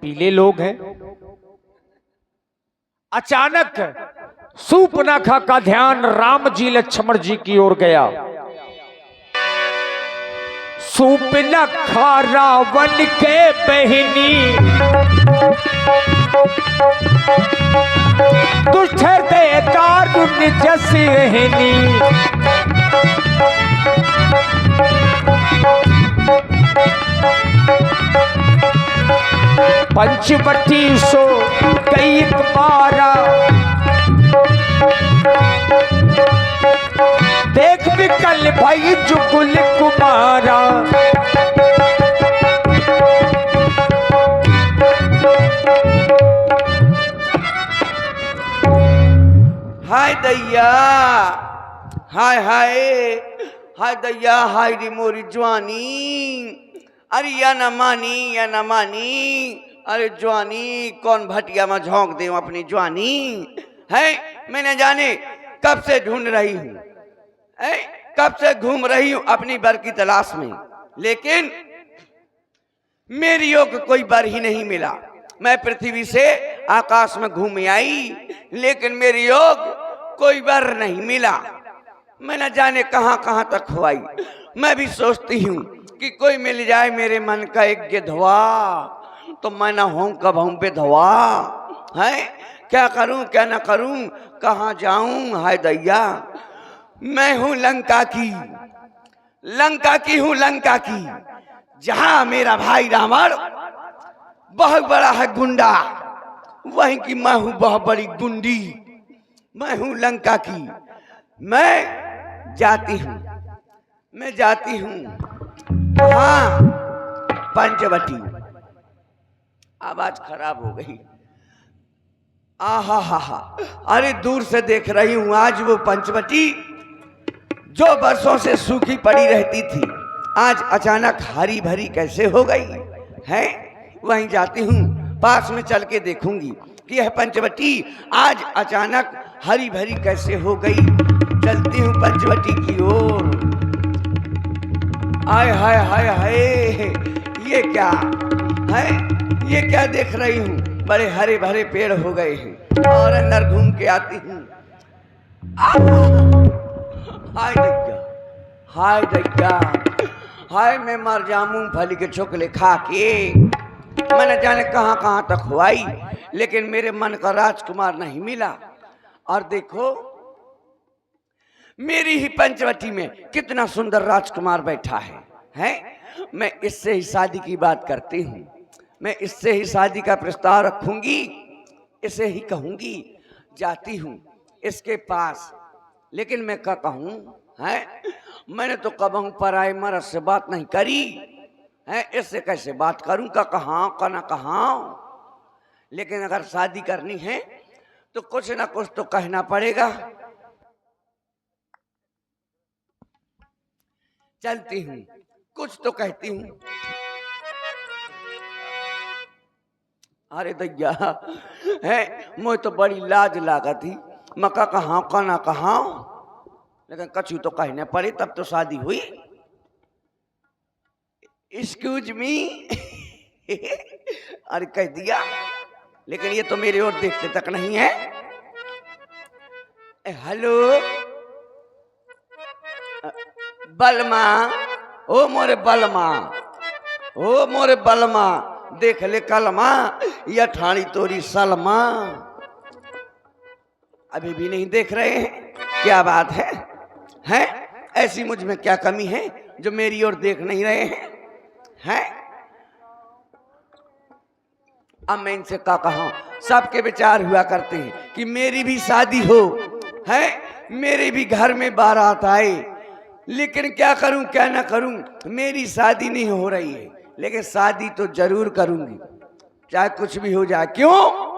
पीले लोग हैं। अचानक सूर्पनखा का ध्यान राम जी लक्ष्मण जी की ओर गया। सूर्पनखा रावण के बहिनी दुष्ट दे दारुण जस रहनी। पंचवटी सो कई बारा देख विकल भाई जुगुल कुमारा। हाय दैया, हाय हाय हाय दैया, हाय री मोरी जवानी। अरे या न मानी या न मानी। अरे जवानी कौन भटिया में झोंक दे अपनी जवानी है। मैंने जाने कब से ढूंढ रही हूँ, कब से घूम रही हूँ अपनी बर की तलाश में, लेकिन मेरी योग कोई बर ही नहीं मिला। मैं पृथ्वी से आकाश में घूम आई, लेकिन मेरी योग कोई बर नहीं मिला। मैं न जाने कहां कहां तक हुआई। मैं भी सोचती हूँ कि कोई मिल जाए मेरे मन का एक गिधवा, तो मैं ना हूं कब हूं विधवा है। क्या करूं क्या ना करूं, कहां जाऊं। हाय दैया, मैं हूं लंका की, लंका की हूं लंका की, जहां मेरा भाई रावण बहुत बड़ा है गुंडा, वहीं की मैं हूं बहुत बड़ी गुंडी। मैं हूं लंका की। मैं जाती हूं, मैं जाती हूं। हाँ, पंचवटी। आवाज खराब हो गई। आहा हा हा। अरे दूर से देख रही हूं आज वो पंचवटी जो बरसों से सूखी पड़ी रहती थी, आज अचानक हरी भरी कैसे हो गई है। वहीं जाती हूँ, पास में चल के देखूंगी कि यह पंचवटी आज अचानक हरी भरी कैसे हो गई। चलती हूँ पंचवटी की ओर। आय हाय हाय हाय, ये क्या है, ये क्या देख रही हूँ। बड़े हरे भरे पेड़ हो गए हैं और अंदर घूम के आती हूँ। हाय दैया, हाय दैया, हाय मैं मर जाऊं फली के छोकले खा के। मैं न जाने कहां कहां तक हुआई, लेकिन मेरे मन का राजकुमार नहीं मिला। और देखो मेरी ही पंचवटी में कितना सुंदर राजकुमार बैठा है। मैं इससे ही शादी की बात करती हूँ, मैं इससे ही शादी का प्रस्ताव रखूंगी, इसे ही कहूंगी। जाती हूँ इसके पास, लेकिन मैं क्या कहूँ है। मैंने तो कबहू पराए मर्द से बात नहीं करी है, इससे कैसे बात करूं का कहाँ का ना कहाँ। लेकिन अगर शादी करनी है तो कुछ ना कुछ तो कहना पड़ेगा। चलती हूँ, कुछ तो कहती हूँ। अरे दैया है, मुझे तो बड़ी लाज लागा थी। मका कहाँ का ना कहाँ, लेकिन कछु तो कहने पड़े तब तो शादी हुई। एक्सक्यूज मी अरे कह दिया, लेकिन ये तो मेरी ओर देखते तक नहीं है। हेलो बलमा, ओ मोरे बलमा, ओ मोरे बलमा, देख ले कलमा, या ठाणी तोरी सलमा। अभी भी नहीं देख रहे हैं, क्या बात है हैं? ऐसी मुझ में क्या कमी है जो मेरी ओर देख नहीं रहे हैं? अब मैं इनसे क्या कहूं, सबके विचार हुआ करते हैं कि मेरी भी शादी हो है, मेरे भी घर में बारात आए, लेकिन क्या करूं क्या ना करूं, मेरी शादी नहीं हो रही है। लेकिन शादी तो जरूर करूंगी, चाहे कुछ भी हो जाए। क्यों?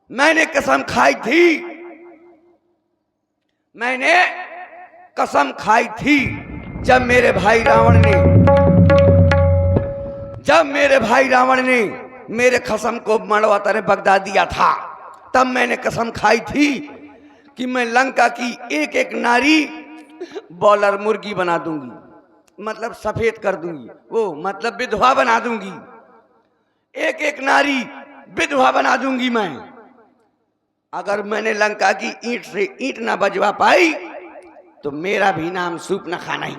मैंने कसम खाई थी, मैंने कसम खाई थी जब मेरे भाई रावण ने मेरे कसम को मड़वाता ने बगदा दिया था, तब मैंने कसम खाई थी कि मैं लंका की एक एक नारी बॉलर मुर्गी बना दूंगी, मतलब सफेद कर दूंगी, वो मतलब विधवा बना दूंगी। एक एक नारी विधवा बना दूंगी मैं। अगर मैंने लंका की ईंट से ईंट ना बजवा पाई तो मेरा भी नाम सूप न खाना ही।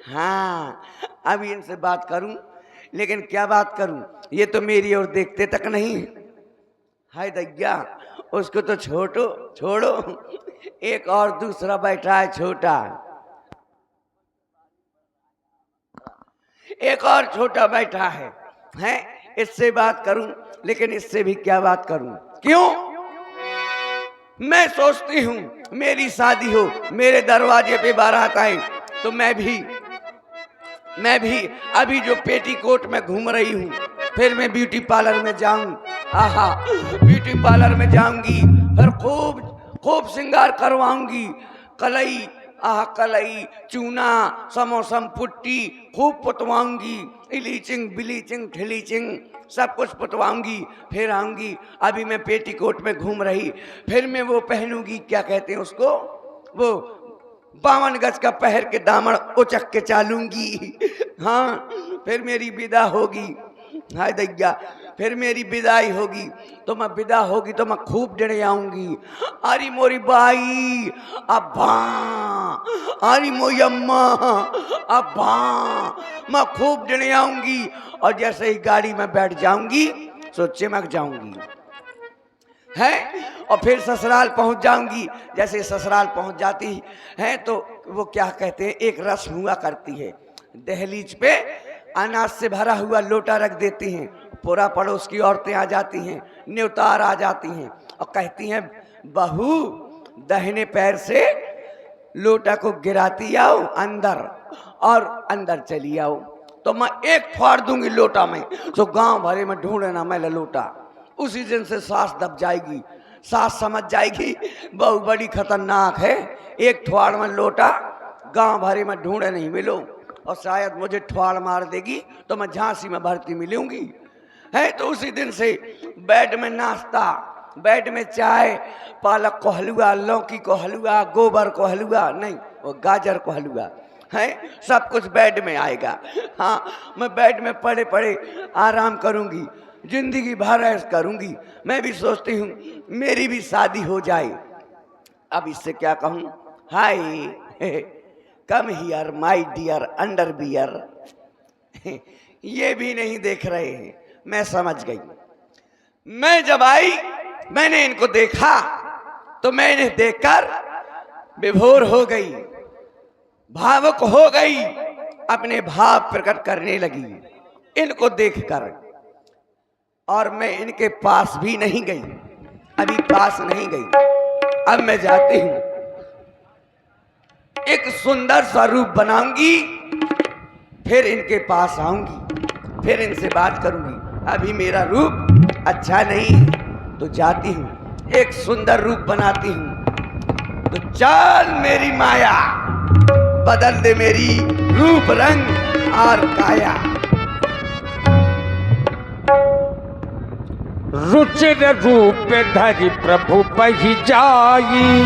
हाँ, अभी इनसे बात करूं, लेकिन क्या बात करूं, ये तो मेरी ओर देखते तक नहीं। हाय दैया, उसको तो छोड़ो, एक और दूसरा बैठा है छोटा, एक और छोटा बैठा है, इससे बात करूं, लेकिन इससे भी क्या बात करूं। क्यों? मैं सोचती हूं मेरी शादी हो, मेरे दरवाजे पे बारात आए तो मैं भी अभी जो पेटीकोट में घूम रही हूं, फिर मैं ब्यूटी पार्लर में जाऊं। आहा, ब्यूटी पार्लर में जाऊंगी, फिर खूब श्रृंगार करवाऊंगी। कलई, कलई, चूना, समोसम, पुट्टी खूब पुतवाऊंगी। इलीचिंग, बिलीचिंग, ठिलीचिंग सब कुछ पुतवाऊंगी। फिर आऊंगी, अभी मैं पेटीकोट में घूम रही, फिर मैं वो पहनूंगी, क्या कहते हैं उसको, वो 52 गज का पहर के दामन उचक के चालूंगी। हाँ, फिर मेरी विदा होगी। हाय दैया, फिर मेरी विदाई होगी तो मैं विदा होगी तो मैं खूब डरे आऊंगी। अरे मोरी बाई अब्बा, अरे मोरी अम्मा अब्बा, मैं खूब डरे आऊंगी। और जैसे ही गाड़ी में बैठ जाऊंगी तो चिमक जाऊंगी है, और फिर ससुराल पहुंच जाऊंगी। जैसे ससुराल पहुंच जाती है तो वो क्या कहते हैं, एक रस्म हुआ करती है, दहलीज पे अनाज से भरा हुआ लोटा रख देती हैं, पूरा पड़ोस की औरतें आ जाती हैं, न्योतार आ जाती हैं और कहती हैं, बहू दाहिने पैर से लोटा को गिराती आओ अंदर और अंदर चली आओ। तो मैं एक फाड़ दूंगी लोटा में, तो गांव भरे में ढूंढना मैं लोटा। उसी दिन से सास दब जाएगी, सास समझ जाएगी बहू बड़ी खतरनाक है, एक ठवाड़ में लोटा गांव भरे में ढूंढे नहीं मिलो, और शायद मुझे ठवाड़ मार देगी तो मैं झांसी में भर्ती मिलूंगी है। तो उसी दिन से बेड में नाश्ता, बेड में चाय, पालक को हलवा, लौकी को हलवा, गोबर को हलवा, नहीं वो गाजर को हलवा है, सब कुछ बेड में आएगा। हाँ, मैं बेड में पड़े पड़े आराम करूंगी, जिंदगी भर ऐश करूंगी। मैं भी सोचती हूँ मेरी भी शादी हो जाए। अब इससे क्या कहूँ, hi come here my dear under beer. ये भी नहीं देख रहे हैं, मैं समझ गई। मैं जब आई, मैंने इनको देखा तो मैं इन्हें देखकर विभोर हो गई, भावुक हो गई, अपने भाव प्रकट करने लगी इनको देखकर। और मैं इनके पास भी नहीं गई, अभी पास नहीं गई। अब मैं जाती हूं, एक सुंदर सा रूप बनाऊंगी, फिर इनके पास आऊंगी, फिर इनसे बात करूंगी। अभी मेरा रूप अच्छा नहीं है तो जाती हूं, एक सुंदर रूप बनाती हूं। तो चल मेरी माया, बदल दे मेरी रूप रंग और काया। रुचिर रूप धरि प्रभु पही जाई,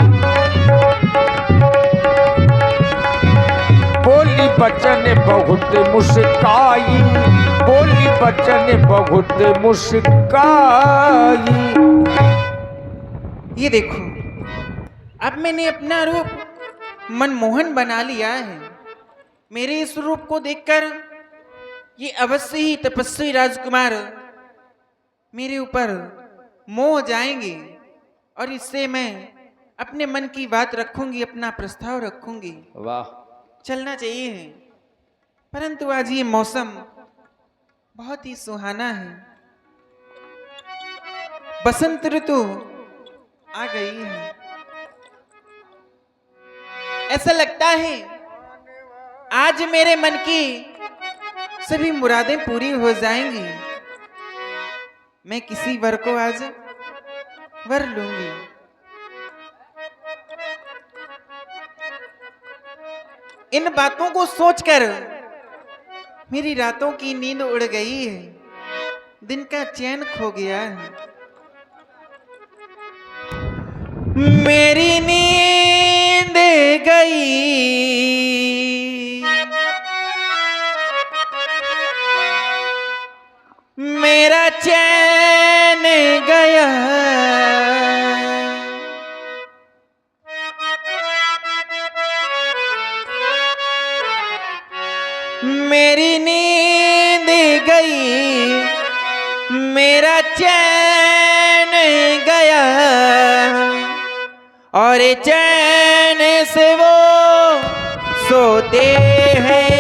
बोली बचन बहुत मुस्काई, बोली बचन बहुत मुस्काई। ये देखो, अब मैंने अपना रूप मनमोहन बना लिया है। मेरे इस रूप को देखकर ये अवश्य ही तपस्वी राजकुमार मेरे ऊपर मोह जाएंगे, और इससे मैं अपने मन की बात रखूंगी, अपना प्रस्ताव रखूंगी। वाह, चलना चाहिए, परंतु आज ये मौसम बहुत ही सुहाना है, बसंत ऋतु आ गई है। ऐसा लगता है आज मेरे मन की सभी मुरादें पूरी हो जाएंगी। मैं किसी वर को आज वर लूंगी। इन बातों को सोचकर मेरी रातों की नींद उड़ गई है, दिन का चैन खो गया है। मेरी नींद गई, मेरा चैन गया। मेरी नींद गई, मेरा चैन गया, और चैन से वो सोते हैं।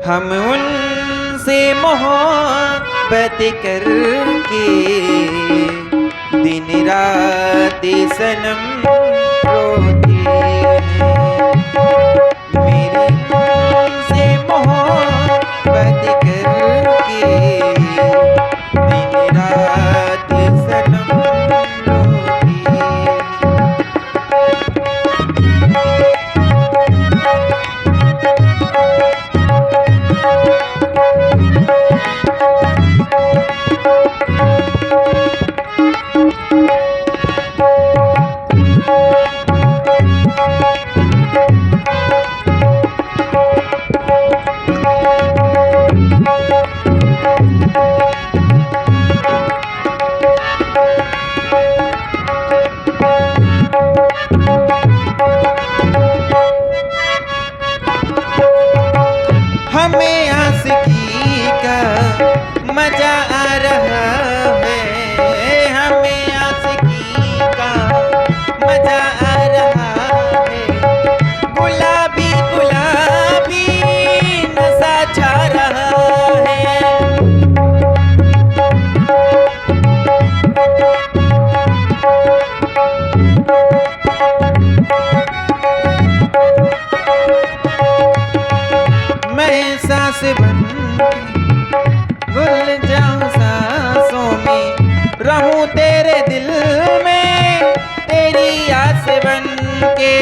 हम उनसे मोहब्बत करके दिन रात सनम रोते हैं। मेरी उनसे मोहब्बत करके दिन रात सनम रोते हैं। हमें आशिकी का मजा आ रहा है, हमें आशिकी का मजा आ रहा है। गुलाबी गुलाबी नशा छा रहा है। मैं सांस बन घुल जाऊं सांसों में, रहूं तेरे दिल में तेरी आस बन के,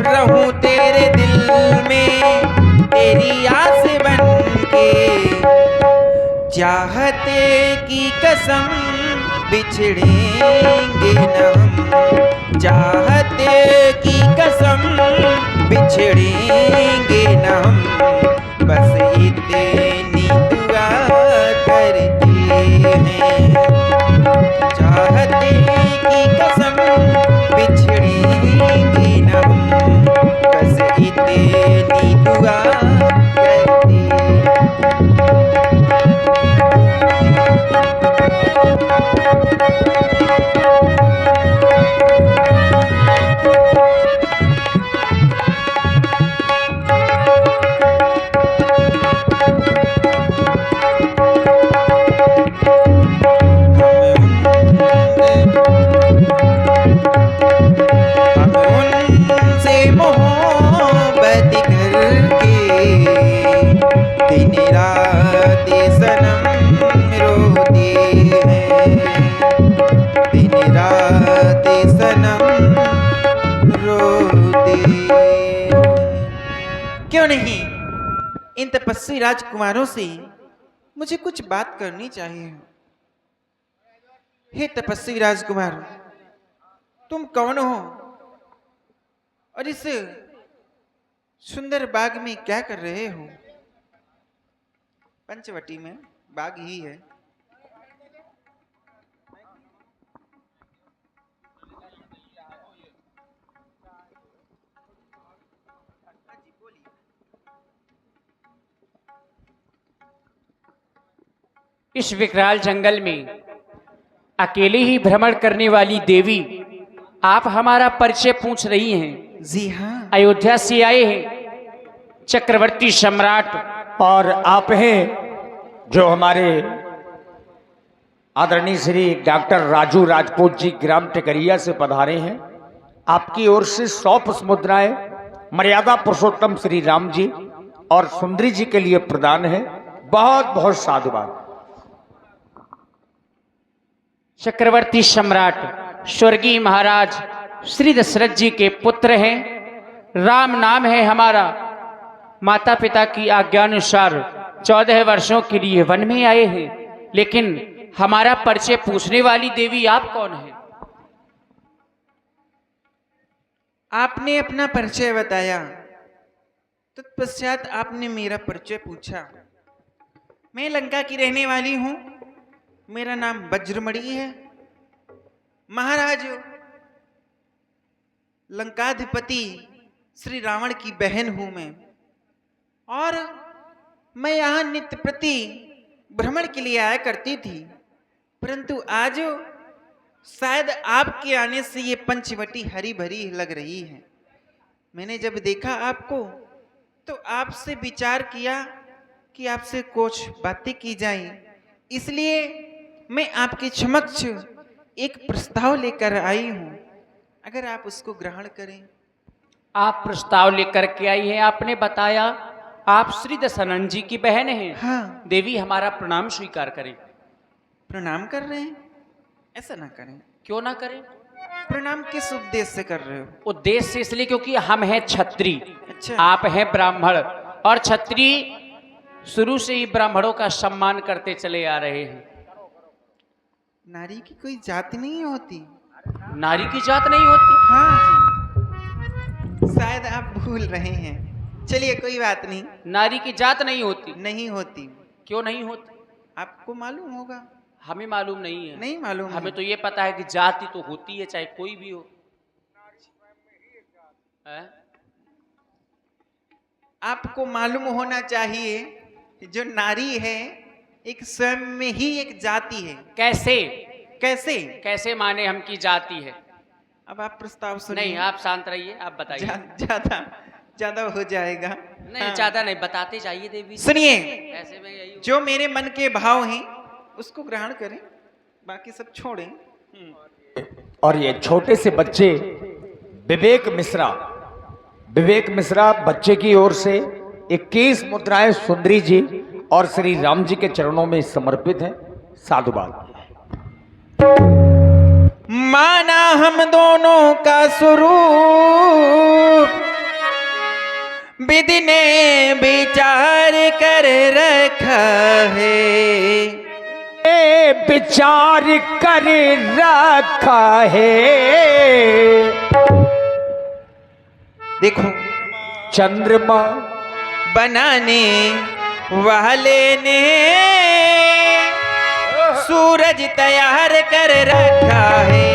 रहूं तेरे दिल में तेरी आस बन के। चाहते की कसम बिछड़ेंगे न हम, चाहते की कसम बिछड़ेंगे न हम, बस इतनी दुआ करते हैं। चाहते की कसम बिछड़ेंगे न हम, बस इतनी दुआ करते हैं। क्यों नहीं, इन तपस्वी राजकुमारों से मुझे कुछ बात करनी चाहिए। हे तपस्वी राजकुमार, तुम कौन हो और इस सुंदर बाग में क्या कर रहे हो? पंचवटी में बाग ही है। इस विकराल जंगल में अकेले ही भ्रमण करने वाली देवी, आप हमारा परिचय पूछ रही हैं? जी हाँ। अयोध्या से आए हैं चक्रवर्ती सम्राट, और आप हैं जो हमारे आदरणीय श्री डॉक्टर राजू राजपूत जी ग्राम टेकरिया से पधारे हैं। आपकी ओर से 100 पुष्प मुद्राएं मर्यादा पुरुषोत्तम श्री राम जी और सुंदरी जी के लिए प्रदान है। बहुत बहुत साधुवाद। चक्रवर्ती सम्राट स्वर्गीय महाराज श्री दशरथ जी के पुत्र हैं। राम नाम है हमारा। माता पिता की आज्ञानुसार 14 वर्षों के लिए वन में आए हैं, लेकिन हमारा परिचय पूछने वाली देवी आप कौन हैं? आपने अपना परिचय बताया, तत्पश्चात आपने मेरा परिचय पूछा। मैं लंका की रहने वाली हूं। मेरा नाम वज्रमणि है। महाराज लंकाधिपति श्री रावण की बहन हूं मैं, और मैं यहाँ नित्य प्रति भ्रमण के लिए आया करती थी, परंतु आज शायद आपके आने से ये पंचवटी हरी भरी लग रही है। मैंने जब देखा आपको तो आपसे विचार किया कि आपसे कुछ बातें की जाएं, इसलिए मैं आपके समक्ष एक प्रस्ताव लेकर आई हूं, अगर आप उसको ग्रहण करें। आप प्रस्ताव लेकर के आई हैं। आपने बताया आप श्री दशानन जी की बहन हैं। हाँ, देवी हमारा प्रणाम स्वीकार करें। प्रणाम कर रहे हैं? ऐसा ना करें। क्यों ना करें? प्रणाम किस उद्देश्य से कर रहे हो? उद्देश्य इसलिए क्योंकि हम हैं छत्री, अच्छा, आप हैं ब्राह्मण, और छत्री शुरू से ही ब्राह्मणों का सम्मान करते चले आ रहे हैं। नारी की कोई जाति नहीं होती। नारी की जात नहीं होती? हाँ जी, शायद आप भूल रहे हैं। चलिए कोई बात नहीं, नारी की जात नहीं होती? नहीं होती। क्यों नहीं होती? आपको मालूम होगा। हमें मालूम नहीं है। नहीं मालूम हमें है। तो ये पता है कि जाति तो होती है, चाहे कोई भी हो। है? आपको मालूम होना चाहिए कि जो नारी है एक स्वयं में ही एक जाति है। कैसे? कैसे? कैसे माने हम की जाति है? अब आप प्रस्ताव सुनिए। नहीं, आप शांत रहिए, आप बताइए। ज्यादा ज्यादा हो जाएगा। नहीं, हाँ। ज्यादा नहीं, बताते जाइए देवी। सुनिए, ऐसे में यही जो मेरे मन के भाव हैं उसको ग्रहण करें, बाकी सब छोड़ें। और ये छोटे से बच्चे विवेक मिश्रा बच्चे की ओर से 21 मुद्राएं सुंदरी जी और श्री राम जी के चरणों में समर्पित है। साधुवाद। माना हम दोनों का स्वरूप विधि ने विचार कर रखा है। विचार कर रखा है। देखो, चंद्रमा बनाने वाले ने सूरज तैयार कर रखा है।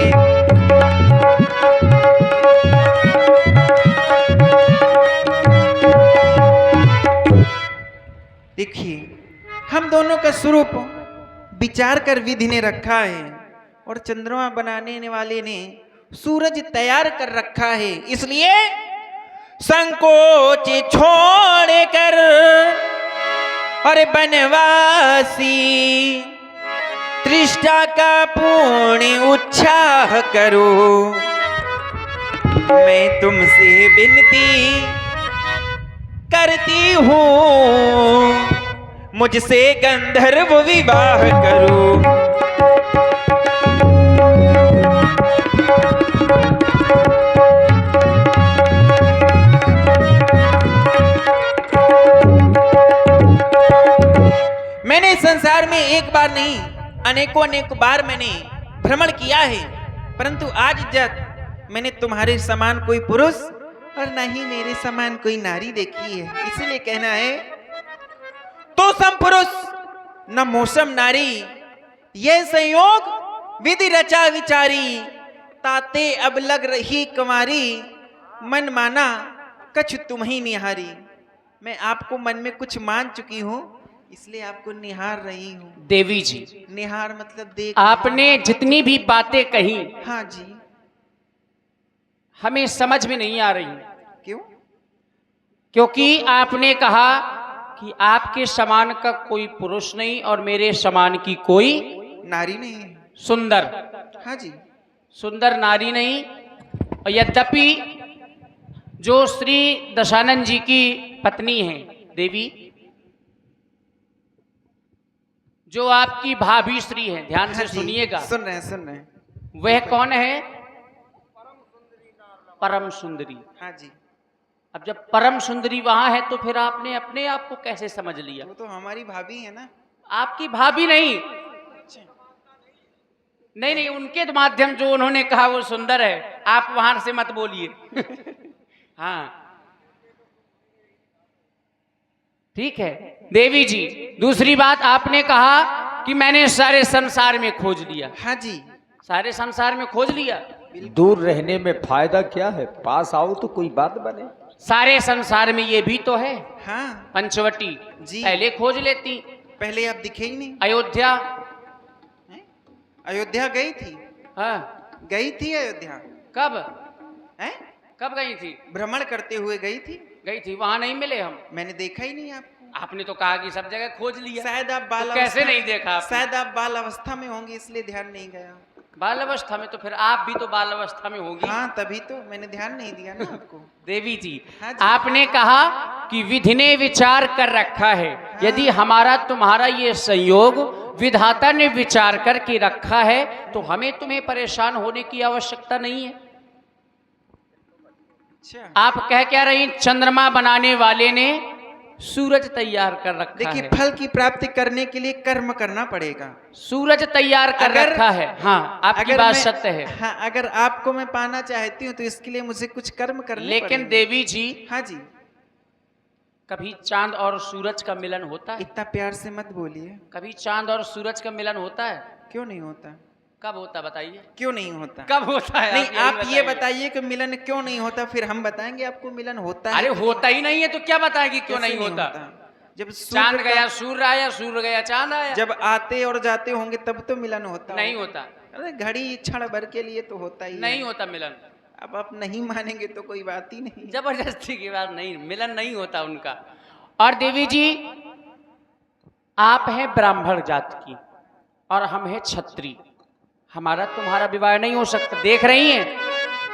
देखिए, हम दोनों का स्वरूप विचार कर विधि ने रखा है, और चंद्रमा बनाने वाले ने सूरज तैयार कर रखा है। इसलिए संकोच छोड़ कर और बनवासी तृष्णा का पूर्ण उत्साह करो। मैं तुमसे विनती करती हूँ, मुझसे गंधर्व विवाह करो। मैंने संसार में एक बार नहीं अनेक बार मैंने भ्रमण किया है, परंतु आज तक मैंने तुम्हारे समान कोई पुरुष और न ही मेरे समान कोई नारी देखी है। इसीलिए कहना है, तो सम पुरुष न मौसम नारी, ये संयोग विधि रचा विचारी। ताते अब लग रही कुमारी, मन माना कछु तुम ही निहारी। मैं आपको मन में कुछ मान चुकी हूँ, इसलिए आपको निहार रही हूँ। देवी जी, निहार मतलब देख। आपने जितनी भी बातें कही, हाँ जी। हमें समझ में नहीं आ रही। क्यों? क्योंकि आपने कहा कि आपके समान का कोई पुरुष नहीं और मेरे समान की कोई नारी नहीं है। सुंदर, हाँ जी, सुंदर नारी नहीं। और यद्यपि जो श्री दशानन जी की पत्नी है देवी, जो आपकी भाभी श्री है, ध्यान से हाँ जी, सुनिएगा। सुन रहे हैं। वह कौन है? परम सुंदरी। हाँ जी, अब जब परम सुंदरी वहां है तो फिर आपने अपने आप को कैसे समझ लिया? वो तो हमारी भाभी है ना। आपकी भाभी नहीं, नहीं, उनके माध्यम जो उन्होंने कहा वो सुंदर है, आप वहां से मत बोलिए। हाँ, ठीक है देवी जी, दूसरी बात आपने कहा कि मैंने सारे संसार में खोज लिया। हाँ जी। सारे संसार में खोज लिया। दूर रहने में फायदा क्या है, पास आओ तो कोई बात बने। सारे संसार में ये भी तो है हाँ पंचवटी, जी। पहले खोज लेती। पहले आप दिखे ही नहीं। अयोध्या, अयोध्या गई थी? हाँ गई थी अयोध्या? कब हैं? कब गई थी? भ्रमण करते हुए गई थी। गई थी, वहां नहीं मिले हम। मैंने देखा ही नहीं आपको। आपने तो कहा कि सब जगह खोज लिया। शायद आप बाल तो कैसे अवस्था- नहीं देखा आपने? शायद आप बाल अवस्था में होंगे इसलिए ध्यान नहीं गया। बाल अवस्था में? तो फिर आप भी तो बाल अवस्था में होगी। हाँ तभी तो मैंने ध्यान नहीं दिया ना आपको। देवी जी, हाँ जी। आपने कहा कि विधि ने विचार कर रखा है। यदि हमारा तुम्हारा ये संयोग विधाता ने विचार करके रखा है तो हमें तुम्हें परेशान होने की आवश्यकता नहीं है। अच्छा आप कह क्या रही, चंद्रमा बनाने वाले ने सूरज तैयार कर रखा देखिए, है। फल की प्राप्ति करने के लिए कर्म करना पड़ेगा। सूरज तैयार कर अगर- रखा है। हाँ, आपकी अगर बात मैं- सत्य है। हाँ, अगर आपको मैं पाना चाहती हूँ तो इसके लिए मुझे कुछ कर्म करने लेकिन पड़ेंगे। देवी जी, हाँ जी। कभी चांद और सूरज का मिलन होता है? इतना प्यार से मत बोलिए। कभी चांद और सूरज का मिलन होता है? क्यों नहीं होता? कब होता बताइए? क्यों नहीं होता? कब होता है? नहीं, आप ये बताइए। बताइए कि मिलन क्यों नहीं होता, फिर हम बताएंगे आपको मिलन होता है। अरे होता ही नहीं है तो क्या बताएगी क्यों कैसे नहीं होता? जब चांद सूर्य गया का- सूर्य आया, सूर्य गया चांद आया। जब आते और जाते होंगे तब तो मिलन होता नहीं होगा। होता। अरे घड़ी क्षण भर के लिए तो होता ही नहीं है। होता मिलन। अब आप नहीं मानेंगे तो कोई बात ही नहीं। जबरदस्ती की बात नहीं, मिलन नहीं होता उनका। और देवी जी, आप हैं ब्राह्मण जात की और हम हैं क्षत्रिय। हमारा तुम्हारा विवाह नहीं हो सकता। देख रही हैं,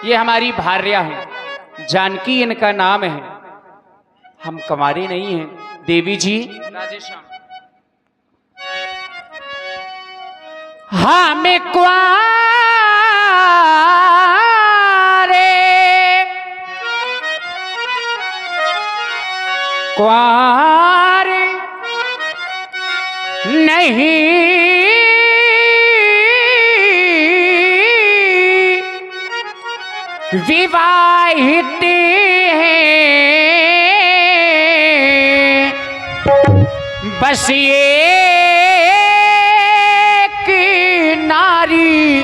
ये हमारी भार्या है, जानकी इनका नाम है। हम कुंवारी नहीं हैं। देवी जी, राधेश्याम, हमें कुंवारे कुंवारे नहीं विवाहित हैं, बस एक नारी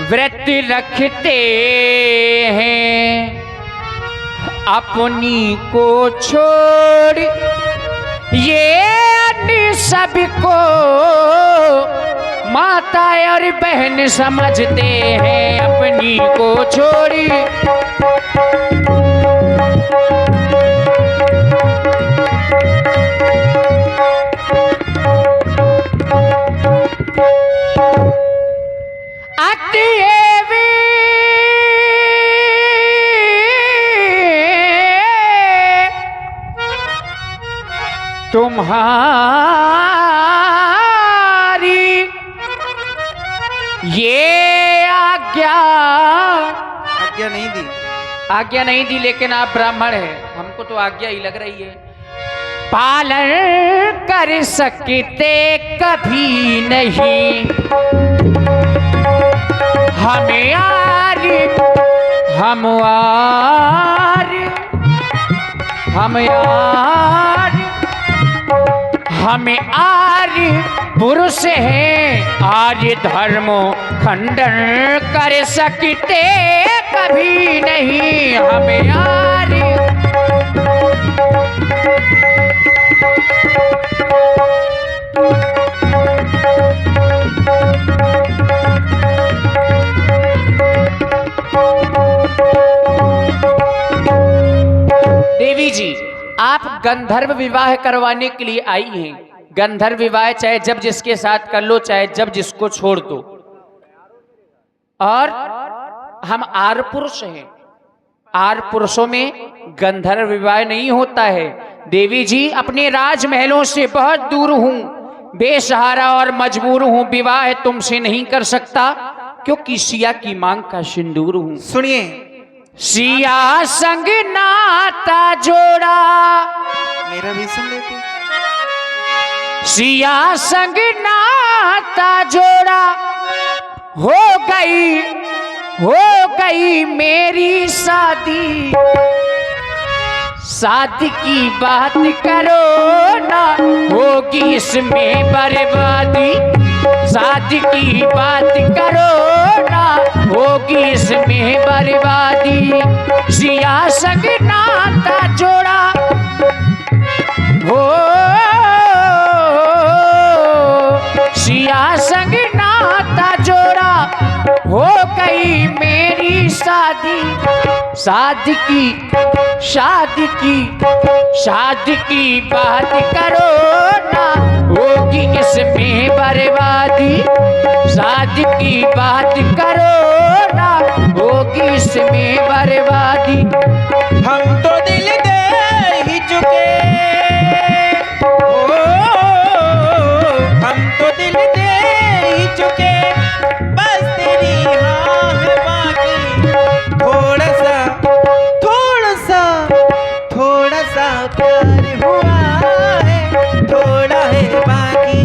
व्रत रखते हैं, अपनी को छोड़ ये अन्य सबको माता और बहन समझते हैं, अपनी को छोड़ी। तुम्हारी ये आज्ञा नहीं दी। आज्ञा नहीं दी, लेकिन आप ब्राह्मण हैं, हमको तो आज्ञा ही लग रही है। पालन कर सकते कभी नहीं हमें यार, हम यार, हम यार, हमें आर्य पुरुष हैं, आर्य धर्मो खंडन कर सकते कभी नहीं हमें आर्य। देवी जी, आप गंधर्व विवाह करवाने के लिए आई हैं। गंधर्व विवाह चाहे जब जिसके साथ कर लो, चाहे जब जिसको छोड़ दो। और हम आर्य पुरुष हैं, आर्य पुरुषों में गंधर्व विवाह नहीं होता है। देवी जी, अपने राजमहलों से बहुत दूर हूं, बेसहारा और मजबूर हूं, विवाह तुमसे नहीं कर सकता, क्योंकि सिया की मांग का सिंदूर हूं। सुनिए, सिया संग नाता जोड़ा, मेरा भी सुन लेते। सिया संग नाता जोड़ा, हो गई मेरी शादी, शादी की बात करो ना, होगी इसमें बर्बादी। शादी की बात करो ना, होगी इसमें बर्बादी। सिया संग नाता जोड़ा हो, सिया संग नाता जोड़ा, हो गई मेरी शादी। शादी की शादी की बात करो ना, होगी इसमें बर्बादी। शादी की बात करो ना, होगी इसमें बर्बादी। हम तो दिल दे ही चुके, ओ, हम तो दिल दे ही चुके, बस तेरी हाँ है बाकी। थोड़ा सा प्यार हुआ है, थोड़ा है बाकी।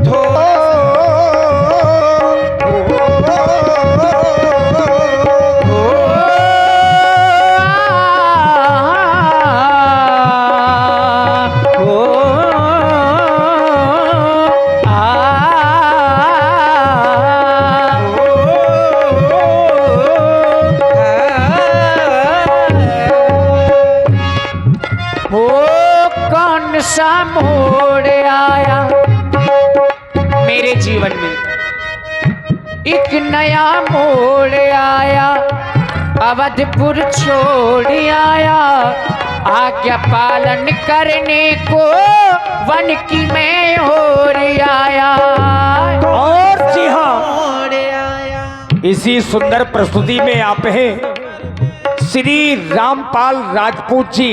थोड़ा सा मोड़ आया मेरे जीवन में, एक नया मोड़ आया, अवधपुर छोड़ आया। आज्ञा पालन करने को वन की मैं ओर आया। और जी हाँ, इसी सुंदर प्रस्तुति में आप हैं श्री रामपाल राजपूत जी,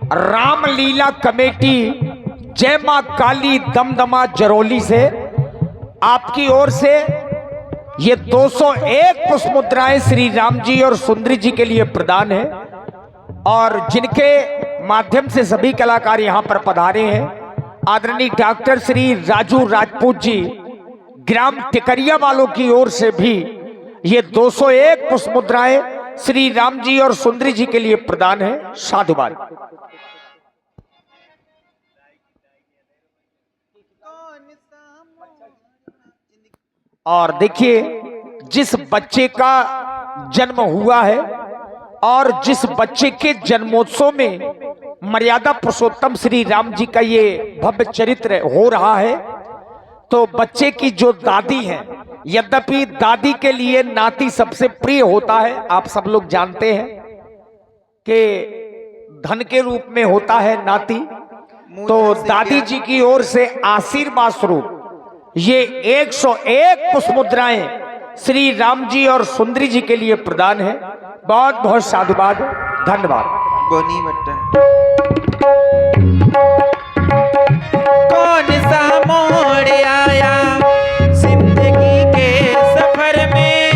रामलीला कमेटी जय मां काली दमदमा जरौली से आपकी ओर से ये 201 पुष्प मुद्राएं श्री राम जी और सुंदरी जी के लिए प्रदान है, और जिनके माध्यम से सभी कलाकार यहां पर पधारे हैं। आदरणीय डॉक्टर श्री राजू राजपूत जी ग्राम टिकरिया वालों की ओर से भी ये 201 पुष्प मुद्राएं श्री राम जी और सुंदरी जी के लिए प्रदान है। साधुवाद। और देखिए, जिस बच्चे का जन्म हुआ है और जिस बच्चे के जन्मोत्सव में मर्यादा पुरुषोत्तम श्री राम जी का ये भव्य चरित्र हो रहा है, तो बच्चे की जो दादी है, यद्यपि दादी के लिए नाती सबसे प्रिय होता है, आप सब लोग जानते हैं कि धन के रूप में होता है नाती, तो दादी जी की ओर से आशीर्वाद स्वरूप ये 101 पुष्प मुद्राएं श्री राम जी और सुंदरी जी के लिए प्रदान है। बहुत बहुत साधुवाद, धन्यवाद। बोनी बट्टा कौन सा मोड़ आया जिंदगी के सफर में,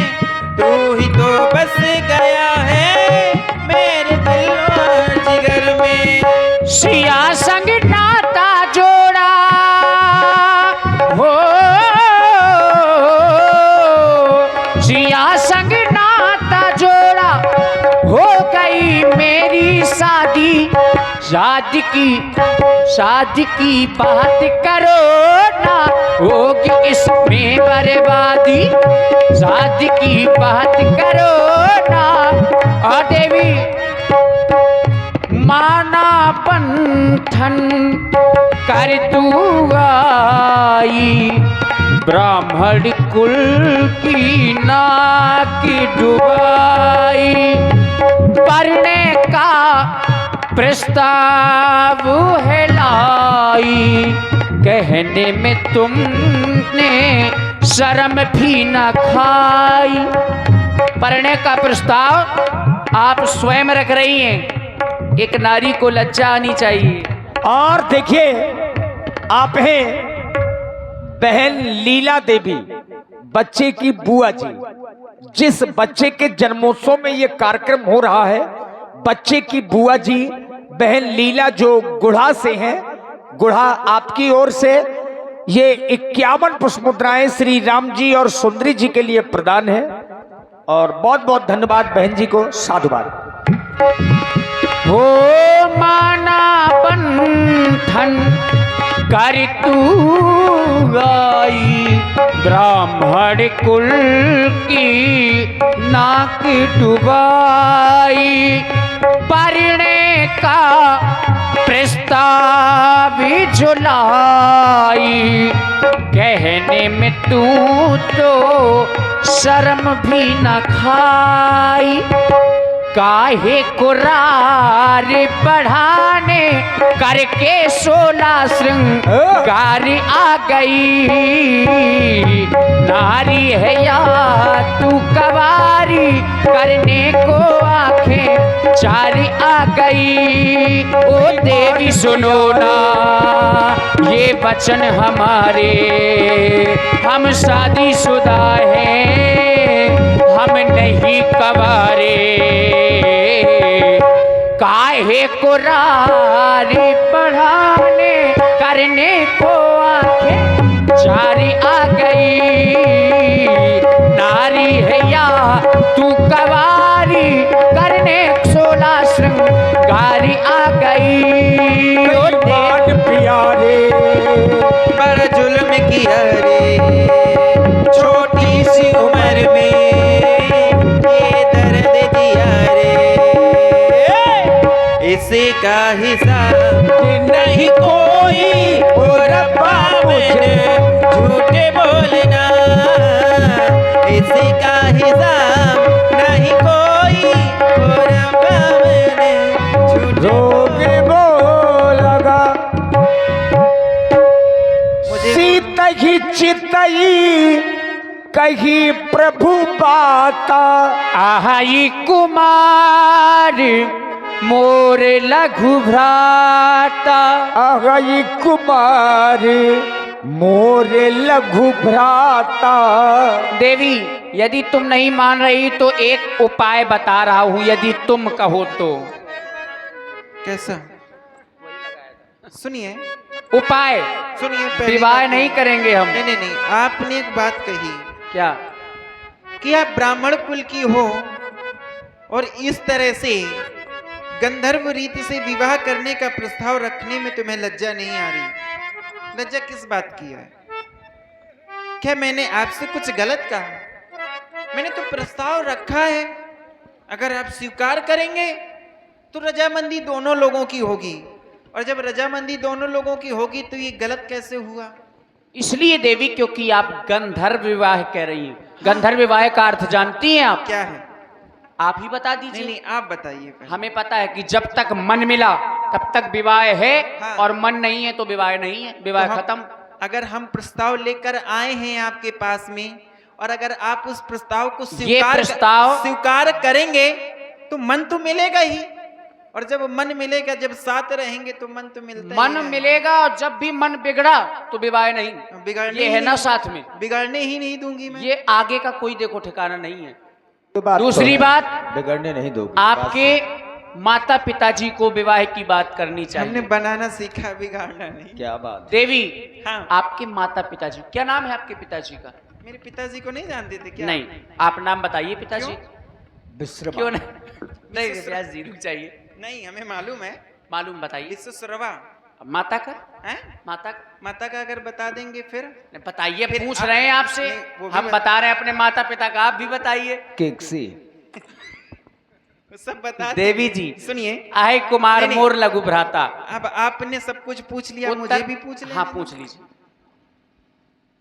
तू ही तो बस गया है मेरे दिल और जिगर में। सिया संग नाता जोड़ा हो, सिया संग नाता जोड़ा, हो गई मेरी शादी। शादी की बात करो ना, होगी इसमें बर्बादी। शादी की बात करो ना, और देवी माना बंधन कर तू आई, ब्राह्मण कुल की नाक डुबाई। पढ़ने का प्रस्ताव है लाई, कहने में तुमने शर्म भी न खाई। पढ़ने का प्रस्ताव आप स्वयं रख रही हैं, एक नारी को लज्जा आनी चाहिए। और देखिए, आप हैं बहन लीला देवी, बच्चे की बुआ जी। जिस बच्चे के जन्मोत्सव में ये कार्यक्रम हो रहा है, बच्चे की बुआ जी बहन लीला जो गुढ़ा से हैं, गुढ़ा आपकी ओर से ये 51 पुष्प मुद्राएं श्री राम जी और सुंदरी जी के लिए प्रदान है। और बहुत बहुत धन्यवाद बहन जी को, साधुवाद। हो माना बंधन कर तू गाई, ब्राह्मण कुल की नाक डुबाई, परिणे का प्रस्ताव झुलाई, कहने में तू तो शर्म भी न खाई, काहे कुरार बढ़ाने करके 16 श्रृंगार आ गई, नारी है या तू कवारी करने को आंखें 4 आ गई। ओ देवी सुनो ना ये वचन हमारे, हम शादीशुदा हैं, हम नहीं कवारे, काहे कुरारी पढ़ाने करने को आंखें 4 आ गई, नारी है या तू कवारी करने 16 श्रृंगार आ गई। ओ बात प्यारे पर जुल्म किया रे छोटी सी उम्र में, ये दर्द दिया रे, इसी का हिसाब नहीं कोई, ओ रब्बा मुझे झूठे बोलना, इसी का हिसाब नहीं कोई, ओ रब्बा मुझे झूठे रोगे बोलगा सीतही चितई कही प्रभु बाता, आहाई कुमार मोर लघु भ्राता, अगई कुमार मोरे लघु भ्राता। देवी यदि तुम नहीं मान रही तो एक उपाय बता रहा हूं, यदि तुम कहो तो। कैसा? सुनिए उपाय, सुनिए, पहले विवाह बात- नहीं करेंगे हम। नहीं नहीं नहीं, आपने एक बात कही क्या? कि आप ब्राह्मण कुल की हो और इस तरह से गंधर्व रीति से विवाह करने का प्रस्ताव रखने में तुम्हें लज्जा नहीं आ रही। लज्जा किस बात की है? क्या मैंने आपसे कुछ गलत कहा? मैंने तो प्रस्ताव रखा है, अगर आप स्वीकार करेंगे तो रजामंदी दोनों लोगों की होगी, और जब रजामंदी दोनों लोगों की होगी तो ये गलत कैसे हुआ? इसलिए देवी क्योंकि आप गंधर्व विवाह कह रही हैं। गंधर्व विवाह का अर्थ जानती हैं आप? क्या है? आप ही बता नहीं दीजिए। नहीं, आप बताइए पहले। हमें पता है कि जब तक मन मिला तब तक विवाह है, हाँ। और मन नहीं है तो विवाह नहीं है, विवाह तो हम- खत्म। अगर हम प्रस्ताव लेकर आए हैं आपके पास में, और अगर आप उस प्रस्ताव को ये प्रस्ताव- स्वीकार करेंगे तो मन तो मिलेगा ही, और जब मन मिलेगा, जब साथ रहेंगे तो मन तो मिलता ही मन रहेगा। मिलेगा, और जब भी मन बिगड़ा तो विवाह नहीं। बिगाड़ने ये ही है ना नहीं- साथ में, बिगाड़ने ही नहीं दूंगी मैं। ये आगे का कोई देखो ठिकाना नहीं है। तो बात दूसरी तो है, बात, बिगड़ने नहीं दोगे। आपके माता पिताजी को विवाह की बात करनी हमने चाहिए। बनाना सीखा, बिगाड़ना नहीं। क्या बात? देवी, हाँ। आपके माता पिताजी, क्या नाम है आपके पिताजी का? मेरे पिताजी को नहीं जानते थे क्या? नहीं, आप नाम बताइए पिताजी। विश्रमा। क्यों नहीं? व्यास जी रुक चाहिए, नहीं, हमें मालूम है। मालूम बताइए। विश्वश्रवा माता का? है? माता का? माता का अगर बता देंगे फिर बताइए, फिर पूछ आप- रहे हैं आपसे। नहीं, वो भी हम बता रहे हैं अपने माता पिता का, आप भी बताइए। केकसी। सब बता देवी देंगे। जी, सुनिए, आए कुमार नहीं, नहीं। मोर लघु भ्राता। अब आपने सब कुछ पूछ लिया, उत्तर- मुझे भी पूछ लेना। हाँ पूछ लीजिए।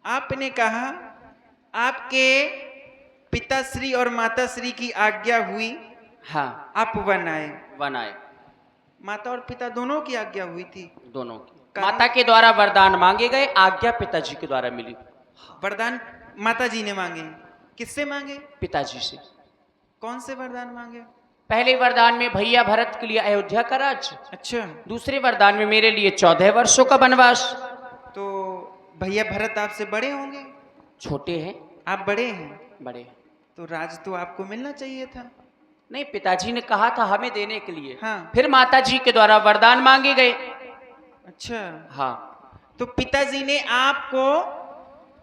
आपने कहा आपके पिताश्री और माताश्री की आज्ञा हुई, हाँ, आप वन आए। वन आए, माता और पिता दोनों की आज्ञा हुई थी। दोनों की। कारण- माता के द्वारा वरदान मांगे गए, आज्ञा पिताजी के द्वारा मिली, वरदान माता जी ने मांगे। किससे मांगे? पिताजी से। कौन से वरदान मांगे? पहले वरदान में भैया भरत के लिए अयोध्या का राज्य, अच्छा, दूसरे वरदान में मेरे लिए 14 वर्षों का वनवास। तो भैया भरत आपसे बड़े होंगे? छोटे हैं, आप बड़े हैं, बड़े हैं। तो राज तो आपको मिलना चाहिए था। नहीं, पिताजी ने कहा था हमें देने के लिए। हाँ। फिर माता जी के द्वारा वरदान मांगे गए। अच्छा, हाँ, तो पिताजी ने आपको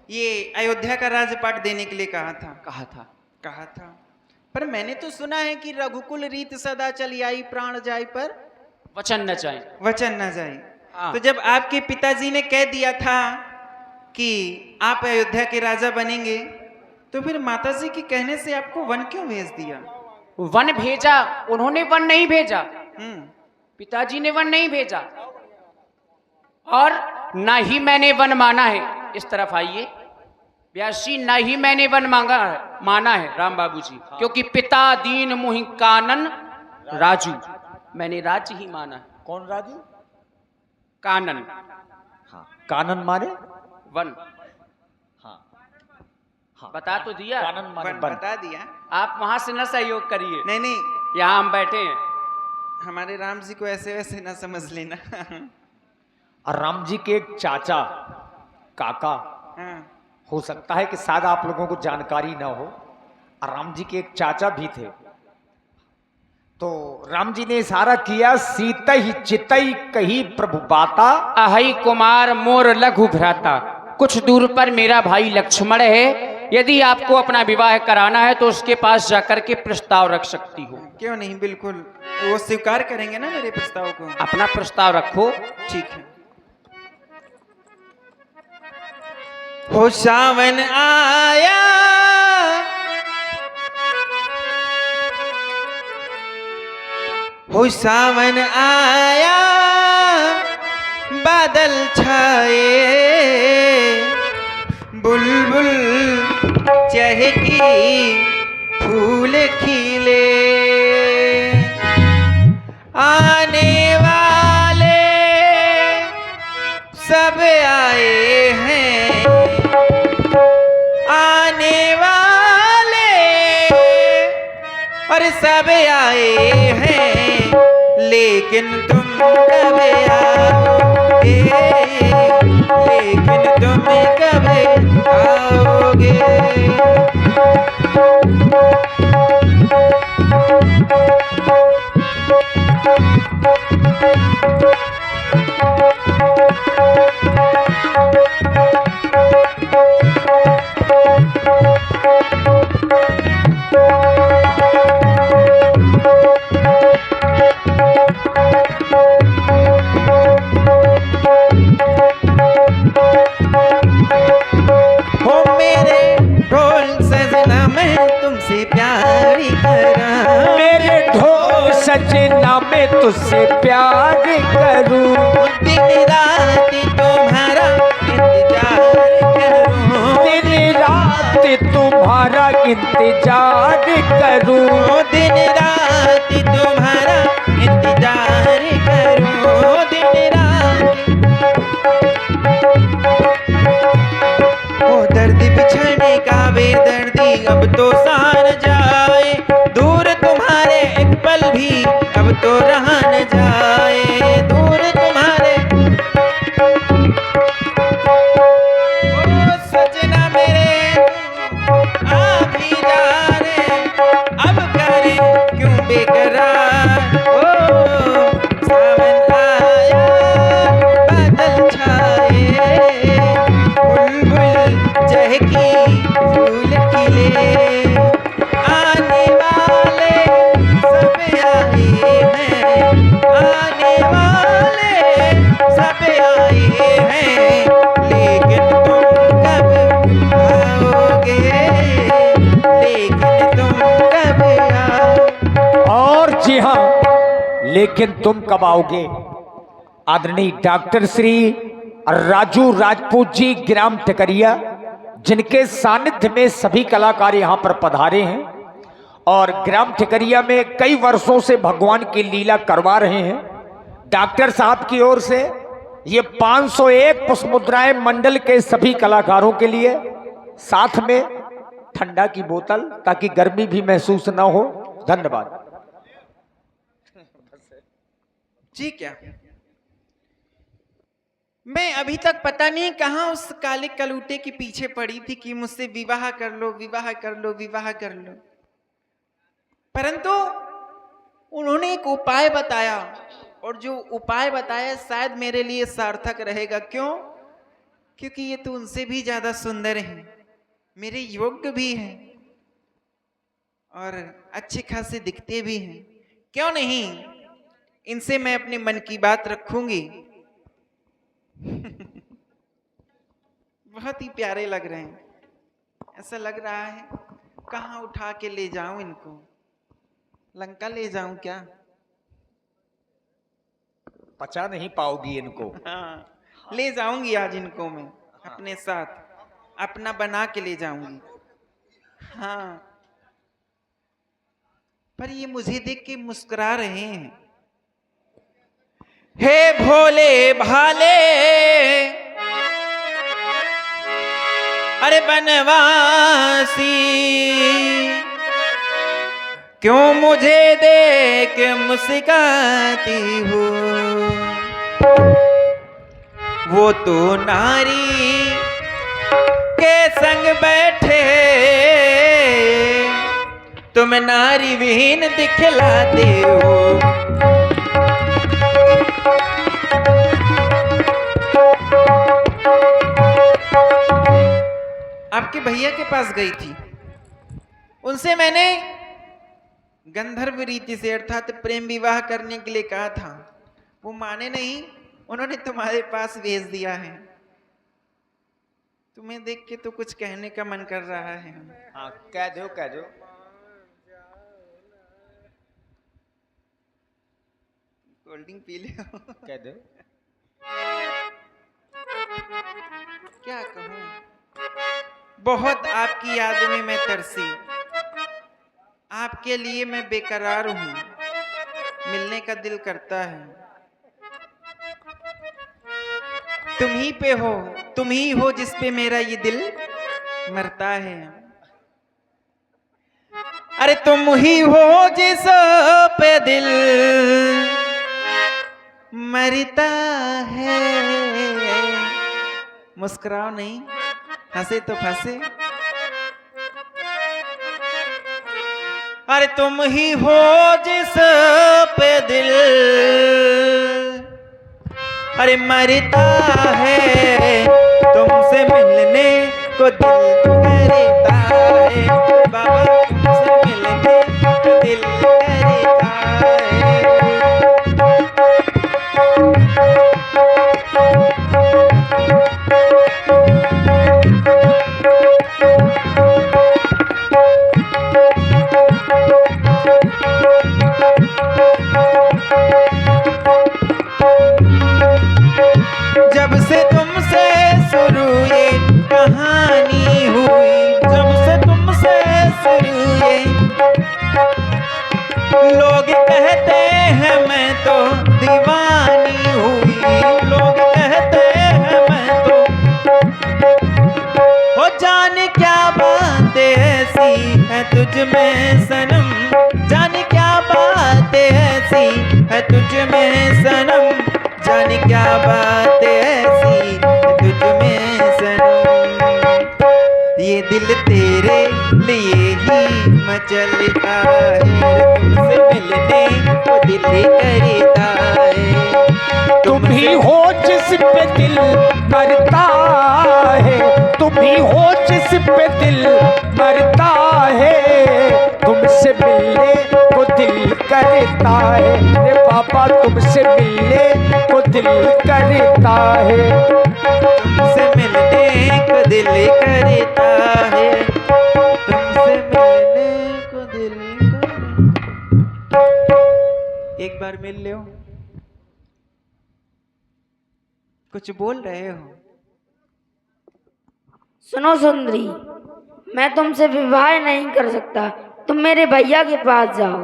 ये अयोध्या का राजपाट देने के लिए कहा था। कहा था। कहा था। पर मैंने तो सुना है कि रघुकुल रीत सदा चली आई, प्राण जाय पर वचन न चाहे। वचन न जाए। हाँ। तो जब आपके पिताजी ने कह दिया था कि आप अयोध्या के राजा बनेंगे, तो फिर माताजी के कहने से आपको वन क्यों भेज दिया? वन भेजा, उन्होंने वन नहीं भेजा, हम्म। पिताजी ने वन नहीं भेजा, और ना ही मैंने वन माना है। इस तरफ आइए व्यास जी, ना ही मैंने वन माना है राम बाबू जी, क्योंकि पिता दीन मुहि कानन राजू, मैंने राज्य ही माना है। कौन राजू? कानन, हाँ, कानन माने वन। हाँ, हाँ, बता तो दिया, कानन माने वन वन। बता दिया। आप वहां से न सहयोग करिए, नहीं नहीं, यहाँ हम बैठे हैं। हमारे राम जी को ऐसे वैसे ना समझ लेना। और राम जी के एक चाचा, काका, हाँ। हो सकता है कि शायद आप लोगों को जानकारी ना हो, और राम जी के एक चाचा भी थे। तो राम जी ने इशारा किया, सीतई चितई कही प्रभु बाता, अहई कुमार मोर लघु भ्राता, कुछ दूर पर मेरा भाई लक्ष्मण है, यदि आपको अपना विवाह कराना है तो उसके पास जाकर के प्रस्ताव रख सकती हो। क्यों नहीं, बिल्कुल, वो स्वीकार करेंगे ना मेरे प्रस्ताव को। अपना प्रस्ताव रखो। ठीक है। हो सावन आया, हो सावन आया, बादल छाए, बुलबुल चहकी, फूल खिले, आने वाले सब आए हैं, आने वाले और सब आए हैं, लेकिन तुम कब आओगे, लेकिन तुम कब आओगे। हो मेरे ढोल सजना, मैं तुमसे प्यार करूं, मेरे ढोल सजना मैं तुझसे प्यार करूं, दिन रात तुम्हारा इंतजार करूं, दिन रात तुम्हारा इंतजार करूं, दिन रात तुम्हारा इंतजार करूं, दिन रात। ओ दर्द बिछड़ने का बेदर्दी अब तो सान जाए, दूर तुम्हारे एक पल भी अब तो रहा न जाए, दूर तुम्हारे। ओ सजना मेरे आ भी जा रे, अब करे क्यों बेकरार। ओ सावन आया, बादल छाए, बुलबुल चहकी, फूल खिले, आने वाले सब आए हैं, आने वाले सब आए हैं, लेकिन तुम कब आओगे, लेकिन तुम कब आओगे। और जी हाँ, लेकिन तुम कब आओगे। आदरणीय डॉक्टर श्री राजू राजपूत जी ग्राम टिकरिया, जिनके सानिध्य में सभी कलाकार यहाँ पर पधारे हैं और ग्राम टिकरिया में कई वर्षों से भगवान की लीला करवा रहे हैं। डॉक्टर साहब की ओर से ये 501 पुष्प मुद्राएं मंडल के सभी कलाकारों के लिए, साथ में ठंडा की बोतल, ताकि गर्मी भी महसूस न हो। धन्यवाद जी। क्या मैं अभी तक पता नहीं कहां उस काले कलूटे के पीछे पड़ी थी कि मुझसे विवाह कर लो, विवाह कर लो, विवाह कर लो, परंतु उन्होंने एक उपाय बताया, और जो उपाय बताया शायद मेरे लिए सार्थक रहेगा। क्यों? क्योंकि ये तो उनसे भी ज्यादा सुंदर है, मेरे योग्य भी है, और अच्छे खासे दिखते भी हैं। क्यों नहीं, इनसे मैं अपने मन की बात रखूंगी। बहुत ही प्यारे लग रहे हैं। ऐसा लग रहा है कहाँ उठा के ले जाऊं इनको, लंका ले जाऊं क्या? पचा नहीं पाओगी इनको। हाँ, ले जाऊंगी आज इनको मैं अपने साथ, अपना बना के ले जाऊंगी। हाँ, पर ये मुझे देख के मुस्कुरा रहे हैं। हे भोले भाले, अरे बनवासी, क्यों मुझे देख मुस्काती हो? वो तो नारी के संग बैठे, तुम नारी विहीन दिखलाते हो। आपके भैया के पास गई थी, उनसे मैंने गंधर्व रीति से अर्थात प्रेम विवाह करने के लिए कहा था। वो माने नहीं, उन्होंने तुम्हारे पास भेज दिया है। तुम्हें देख के तो कुछ कहने का मन कर रहा है। हाँ, कह दो कह दो। कोल्ड ड्रिंक पी ले। कह दो। क्या कहूँ, बहुत आपकी याद में मैं तरसी, आपके लिए मैं बेकरार हूँ, मिलने का दिल करता है। तुम ही पे हो, तुम ही हो जिस पे मेरा ये दिल मरता है। अरे तुम ही हो जिस पे दिल मरता है। मुस्कुराओ नहीं, हंसे तो फंसे। अरे तुम ही हो जिस पे दिल अरे मरता है, तुमसे मिलने को दिल करता है। बाबा तुमसे मिलने को दिल करता है। जब से तुमसे शुरू ये कहानी हुई, जब से तुमसे शुरू ये, लोग कहते हैं मैं तो दीवानी हुई। लोग कहते हैं मैं तो, हो जाने क्या बात ऐसी है तुझ में सनम, जाने क्या बात ऐसी है तुझ में सनम, जाने क्या बात ऐसी है तुझ में सनम। ये दिल तेरे लिए ही मचलता है, तुमसे मिलने को दिल करता है। तुम ही हो जिस पे दिल मरता है, तुम ही हो जिस पे दिल मरता है, तुमसे मिलने को दिल करता है। रे बाबा तुमसे मिलने को दिल करता है। तुमसे मिलने को दिल करता है, तुमसे मिलने को दिल करता। एक बार मिल लो, कुछ बोल रहे हो? सुनो सुंदरी, मैं तुमसे विवाह नहीं कर सकता, तुम मेरे भैया के पास जाओ।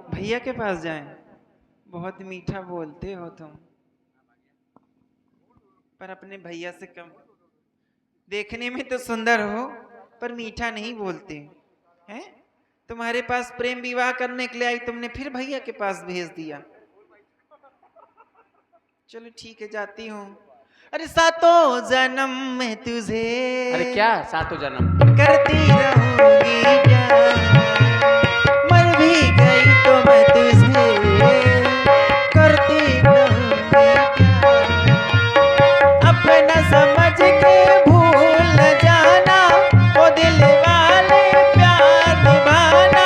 भैया के पास जाएं? बहुत मीठा बोलते हो तुम, पर अपने भैया से कम। देखने में तो सुंदर हो पर मीठा नहीं बोलते हैं। तुम्हारे पास प्रेम विवाह करने के लिए आई, तुमने फिर भैया के पास भेज दिया। चलो ठीक है, जाती हूँ। अरे सातों जन्म में तुझे, अरे क्या सातों जन्म करती रहूंगी प्यार, मर भी गई तो मैं तुझे करती रहूंगी प्यार। अपना समझ के भूल जाना, ओ दिल वाले प्यार निभाना,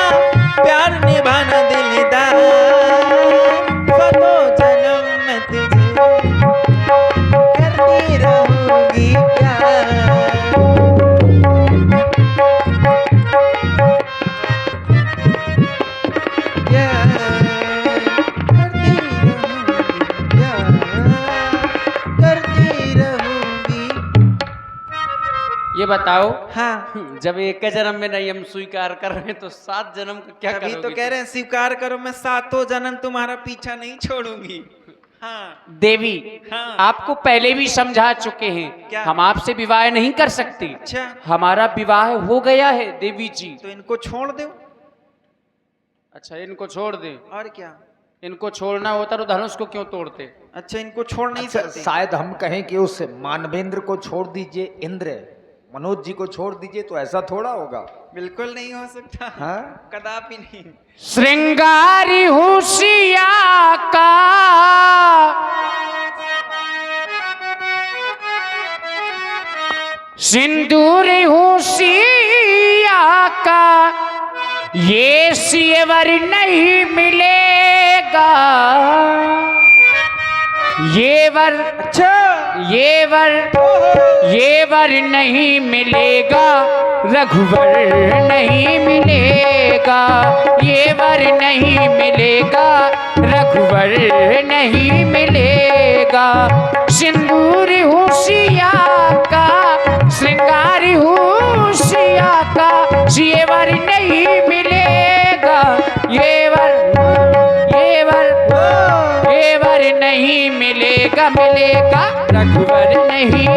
ये बताओ, हाँ जब एक जन्म में नहीं हम स्वीकार कर रहे हैं तो 7 जन्म का क्या अभी करोगे? तो कह रहे हैं स्वीकार करो, मैं 7 जन्म तुम्हारा पीछा नहीं छोड़ूंगी। हाँ देवी, हाँ। आपको पहले भी समझा चुके क्या? हैं, हम आपसे विवाह नहीं कर सकते। अच्छा हमारा विवाह हो गया है देवी जी। तो इनको छोड़ दो। अच्छा, इनको छोड़ दें? और क्या? इनको छोड़ना होता तो धनुष को क्यों तोड़ते? अच्छा इनको छोड़ नहीं अच्छा, सकते। शायद हम कहें कि उस मानवेंद्र को छोड़ दीजिए, इंद्र मनोज जी को छोड़ दीजिए, तो ऐसा थोड़ा होगा। बिल्कुल नहीं हो सकता। हाँ? कदापि नहीं। श्रृंगारी होशिया का सिंदूर होशिया का ये सियवर नहीं मिलेगा। ये वर, अच्छा ये वर नहीं मिलेगा, रघुवर नहीं मिलेगा। ये वर नहीं मिलेगा, रघुवर नहीं मिलेगा। सिंदूर होशिया का, श्रृंगार होशिया का ये वर नहीं मिलेगा। ये वर नहीं मिलेगा, मिलेगा रघुवर नहीं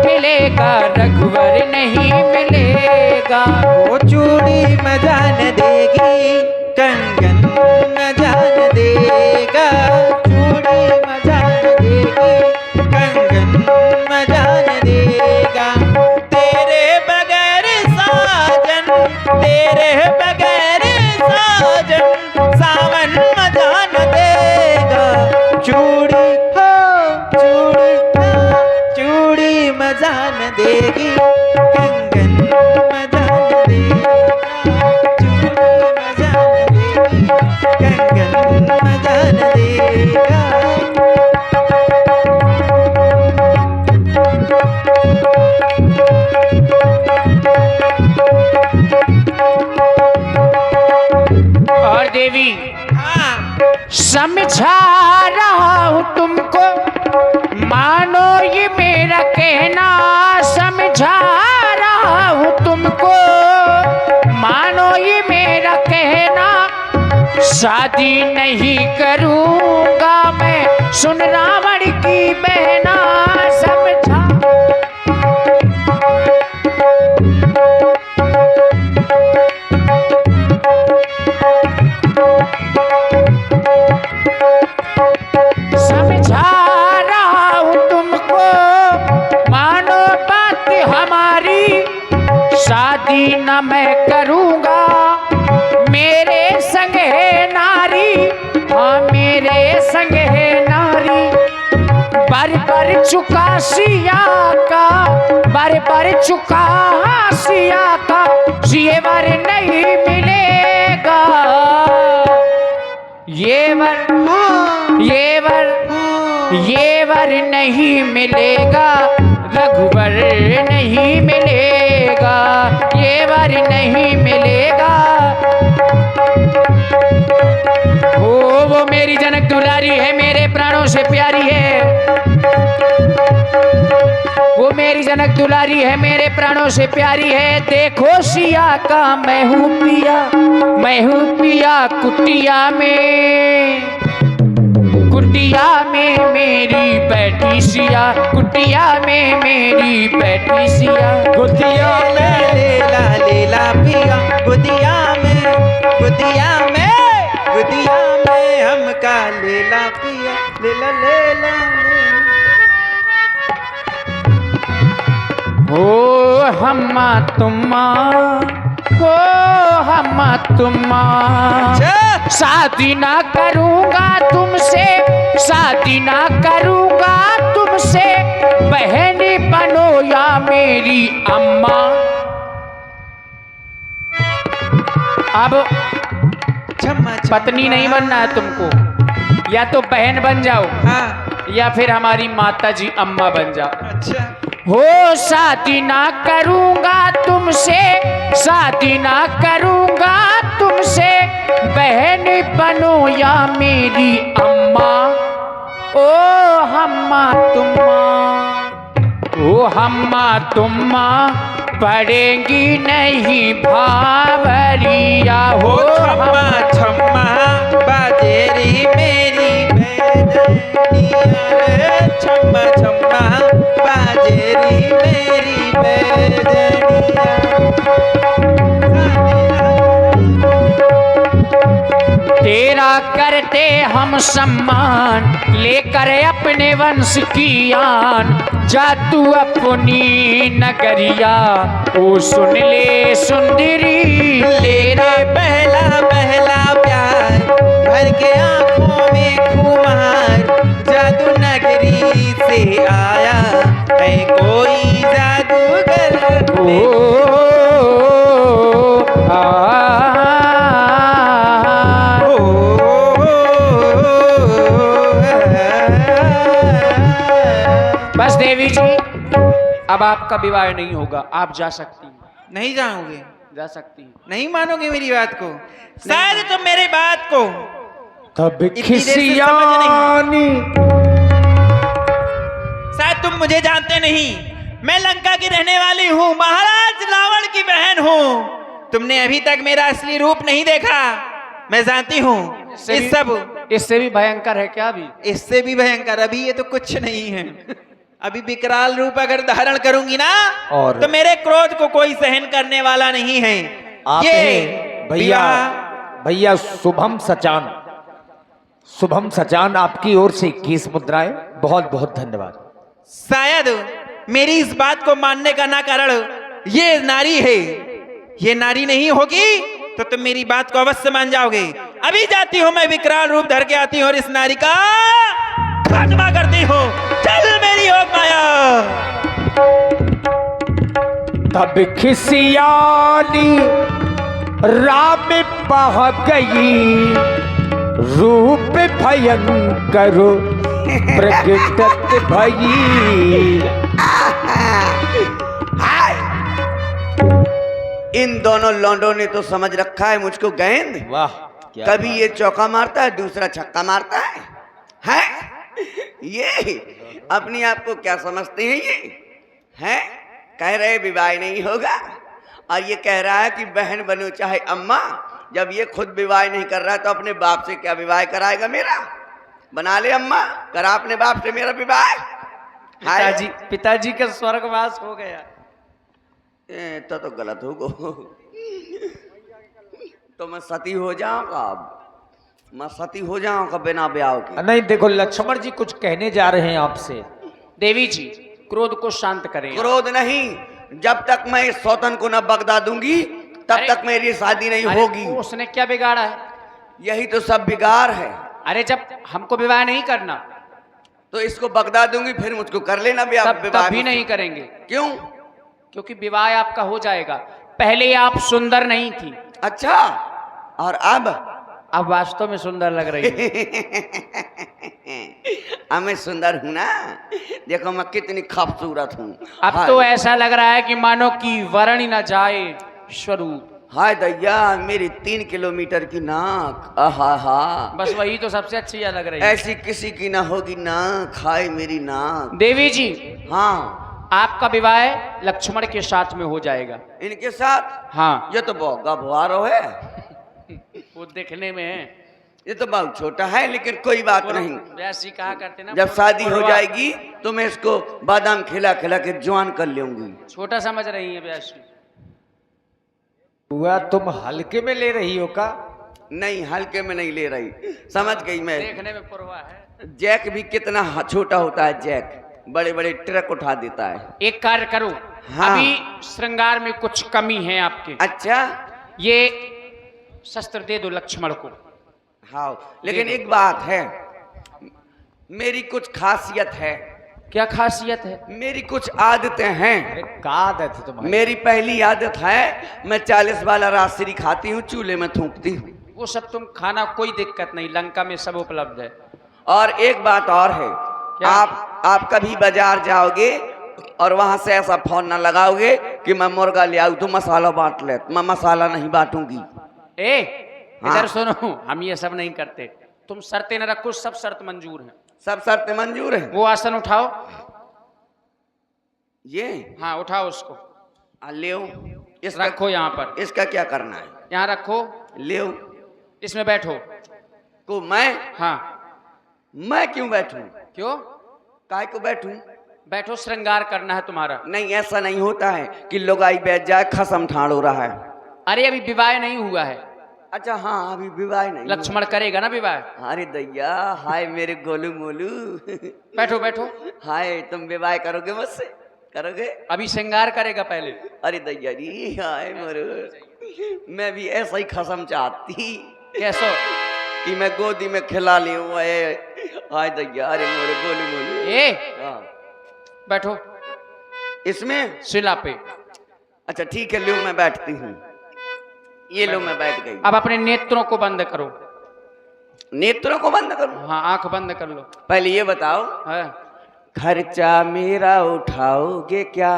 मिलेगा, रघुवर नहीं मिलेगा। वो चूड़ी में जान देगी, कंगन में जान देगा। चूड़ी में जान देगी, कंगन में जान देगा। तेरे बगैर साजन, तेरे बगैर साजन, सावन में जान देगा। चूड़ी हो, चूड़ी हो, चूड़ी में जान देगी, कंगन में जान देगा। चूड़ी में जान देगी, कंगन में जान देगा। और देवी, हाँ समझा रहा हूं तुमको, मानो ये मेरा कहना। समझा रहा हूं तुमको, मानो ये मेरा कहना। शादी नहीं करूंगा मैं, सुन रावण की बहना। समझा, समझा रहा हूं तुमको, मानो बात हमारी। शादी न मैं करूंगा, मेरे संग है नारी। हाँ मेरे संग है नारी। बर चुका सिया का, बर चुका सिया का ये वर नहीं मिलेगा। ये वर नहीं मिलेगा, रघुवर नहीं मिलेगा। ये वर नहीं मिलेगा। वो मेरी जनक दुलारी है, मेरे प्राणों से प्यारी है। वो मेरी जनक दुलारी है, मेरे प्राणों से प्यारी है। देखो सिया का मैं हूँ पिया कुटिया में। कुटिया में मेरी बैठी सिया, कुटिया में मेरी बैठी सिया। गुदिया में लेला पिया, गुदिया में, गुदिया में, गुदिया में हमका लेला पिया, लेला लेला हो हम्मा तुम्मा, हो हम्मा तुम्मा। शादी ना करूंगा तुमसे, शादी ना करूंगा तुमसे। बहन बनो या मेरी अम्मा। अब पत्नी नहीं बनना है तुमको, या तो बहन बन जाओ, हाँ या फिर हमारी माता जी अम्मा बन जाओ। अच्छा हो शादी ना करूंगा तुमसे, शादी ना करूंगा तुमसे। बहन बनो या मेरी अम्मा। ओ हम्मा तुम्मा, ओ हम्मा तुम्मा पड़ेंगी नहीं भावरिया हो हो छम्मा छम्मा बाजेरी मेरी बेदनिया रे छम्मा छम्मा बाजेरी मेरी बेदनिया तेरा करते हम सम्मान लेकर अपने वंश की आन जा तू अपनी नगरिया ओ सुन ले सुंदरी तेरा पहला पहला प्यार भर के आंखों में खुमार जादू नगरी से आया है कोई जादूगर ओ बस देवी जी अब आपका विवाह नहीं होगा, आप जा सकती हैं। नहीं जाओगे? जा सकती हैं। नहीं मानोगे मेरी बात को? शायद तुम मेरी बात को तब इतनी देर से खिसियानी शायद तुम मुझे जानते नहीं। मैं लंका की रहने वाली हूँ, महाराज रावण की बहन हूँ। तुमने अभी तक मेरा असली रूप नहीं देखा। मैं जानती हूँ इससे भी भयंकर है क्या? अभी इससे भी भयंकर। अभी ये तो कुछ नहीं है। अभी विकराल रूप अगर धारण करूंगी ना और तो मेरे क्रोध को कोई सहन करने वाला नहीं है। आप ये हैं भैया, विवाह- भैया शुभम सचान, शुभम सचान आपकी ओर से 21 मुद्राएं, बहुत बहुत धन्यवाद। शायद मेरी इस बात को मानने का ना कारण ये नारी है। ये नारी नहीं होगी तो तुम मेरी बात को अवश्य मान जाओगे। अभी जाती हूँ मैं, विकराल रूप धर के आती हूँ और इस नारी का खात्मा करती हूँ। चल मेरी योग माया। तब खिसियानी राम बह गई, रूप भयंकर प्रकटत भई। इन दोनों लौंडों ने तो समझ रखा है मुझको गेंद। वाह, कभी ये चौका मारता है, दूसरा छक्का मारता है। हैं? ये अपनी आप को क्या समझते हैं? ये हैं कह रहे विवाह नहीं होगा और ये कह रहा है कि बहन बनो चाहे अम्मा। जब ये खुद विवाह नहीं कर रहा है तो अपने बाप से क्या विवाह कराएगा मेरा? बना ले अम्मा, करा अपने बाप से मेरा विवाह। पिताजी का स्वर्गवास हो गया। तो गलत होगा। तो मैं सती हो जाऊंगा, अब मैं सती हो जाऊंगा बिना ब्याह के। नहीं देखो, लक्ष्मण जी कुछ कहने जा रहे हैं आपसे। देवी जी क्रोध को शांत करें। क्रोध नहीं, जब तक मैं इस सौतन को न बगदा दूंगी तब तक मेरी शादी नहीं होगी। उसने क्या बिगाड़ा है? यही तो सब बिगाड़ है। अरे जब हमको विवाह नहीं करना तो इसको बगदा दूंगी, फिर मुझको कर लेना विवाह। तब भी नहीं करेंगे। क्यों? क्योंकि विवाह आपका हो जाएगा। पहले आप सुंदर नहीं थी। अच्छा, और अब वास्तव में सुंदर लग रही है। अब मैं सुंदर हूं ना, देखो मैं कितनी खूबसूरत हूँ। अब तो ऐसा लग रहा है कि मानो कि वर्ण ही न जाए स्वरूप। हाय दैया, मेरी 3 किलोमीटर की नाक, आहा हा। बस वही तो सबसे अच्छी लग रही है। ऐसी किसी की ना होगी नाक, हाय मेरी नाक। देवी जी हाँ, आपका विवाह लक्ष्मण के साथ में हो जाएगा। इनके साथ? हाँ। ये तो बोगा बुआरो है। वो देखने में है, ये तो बहुत छोटा है, लेकिन कोई बात नहीं। वैसी कहा करते ना, जब शादी हो जाएगी तो मैं इसको बादाम खिला खिला के जवान कर लूंगी। छोटा समझ रही है वैसी। हुआ तुम हल्के में ले रही हो का? नहीं, हल्के में नहीं ले रही, समझ गई मैं। देखने में पुरवा है। जैक भी कितना छोटा होता है, जैक बड़े बड़े ट्रक उठा देता है। एक कार्य करो। हाँ। अभी श्रृंगार में कुछ कमी है आपके। अच्छा, ये शस्त्र दे दो लक्ष्मण को। हाँ, लेकिन एक बात है, मेरी कुछ खासियत है। क्या खासियत है? मेरी कुछ आदतें हैं। अरे का आदत है तुम्हारी? मेरी पहली आदत है, मैं 40 वाला राजश्री खाती हूँ, चूल्हे में थूकती हूँ। वो सब तुम खाना, कोई दिक्कत नहीं, लंका में सब उपलब्ध है। और एक बात और है, क्या? आप कभी बाजार जाओगे और वहां से ऐसा फोन ना लगाओगे कि मैं मुर्गा ले आऊं तो मसाला बांट ले। मैं मसाला नहीं बांटूंगी। इधर हाँ। सुनो, हम ये सब नहीं करते। तुम शर्तें न रखो, सब शर्त मंजूर है। सब शर्तें मंजूर है। वो आसन उठाओ। ये हाँ उठाओ उसको, ले रखो यहाँ पर, इसका क्या करना है? यहाँ रखो, ले इसमें बैठो। को मैं हाँ मैं क्यों बैठूं? क्यों? काय को बैठूं? बैठो, श्रृंगार करना है तुम्हारा। नहीं, ऐसा नहीं होता है कि लोग आई बैठ जाए, खसम ठाड़ हो रहा है। अरे अभी विवाह नहीं हुआ है। अच्छा हाँ, अभी विवाह नहीं लक्ष्मण करेगा ना विवाह। हुआ। अरे दैया, हाय मेरे गोलू मोलू। बैठो बैठो, हाय, तुम विवाह करोगे मुझसे? करोगे? अभी श्रृंगार करेगा पहले। अरे दैया जी, हाय मोरू, मैं भी ऐसा ही खसम चाहती कैसो? कि मैं गोदी में खिला ले हुआ है। हाय दैया, अरे मोरे गोलू मोलू। ए हाँ, बैठो इसमें? शिला पे। अच्छा ठीक है, लो मैं बैठती हूँ। ये लो, मैं बैठ गई। अब अपने नेत्रों को बंद करो। नेत्रों को बंद करो? हाँ आंख बंद कर लो। पहले ये बताओ, हाँ। खर्चा मेरा उठाओगे क्या?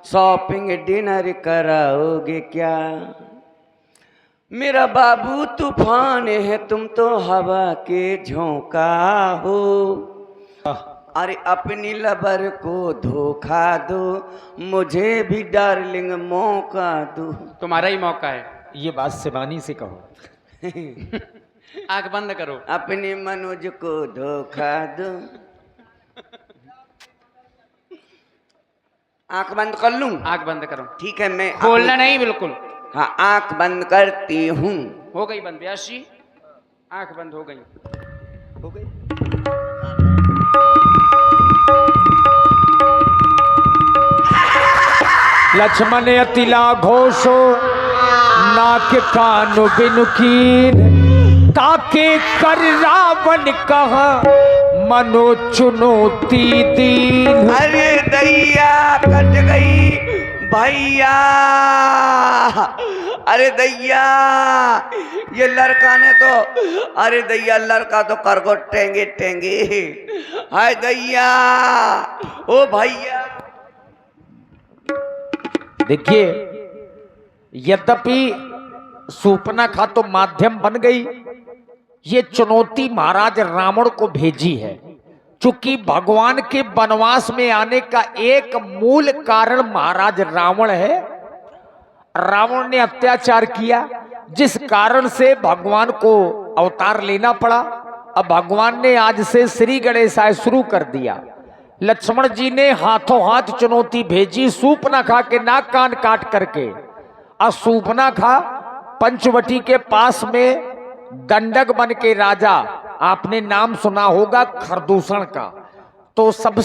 शॉपिंग डिनर कराओगे क्या? मेरा बाबू तूफान है, तुम तो हवा के झोंका हो। अरे अपनी लबर को धोखा दो, मुझे भी डार्लिंग मौका दो। तुम्हारा ही मौका है। ये बात शिवानी से कहो। आंख बंद करो। अपने मनोज को धोखा दो। आंख बंद कर लूं? आंख बंद करो। ठीक है, मैं बोलना नहीं बिल्कुल। हाँ, आंख बंद करती हूँ। हो गई बंद व्यास जी, आंख बंद हो गई। हो गई। लक्ष्मण अतिला घोषो नाक कान बिनुकीन, ताके कर रावण कह मनो चुनौती दीन। अरे दैया, कट गई भैया। अरे दैया, ये लड़का ने तो, अरे दैया, लड़का तो कर को टेंगे टेंगे। हाय दैया, ओ भैया। देखिए, यद्यपि सूर्पणखा तो माध्यम बन गई, ये चुनौती महाराज रावण को भेजी है। चूंकि भगवान के वनवास में आने का एक मूल कारण महाराज रावण है। रावण ने अत्याचार किया, जिस कारण से भगवान को अवतार लेना पड़ा। अब भगवान ने आज से श्री गणेशाय शुरू कर दिया। लक्ष्मण जी ने हाथों हाथ चुनौती भेजी सूर्पणखा के नाक कान काट करके। और सूर्पणखा पंचवटी के पास में दंडक बन के राजा, आपने नाम सुना होगा खरदूषण का, तो सब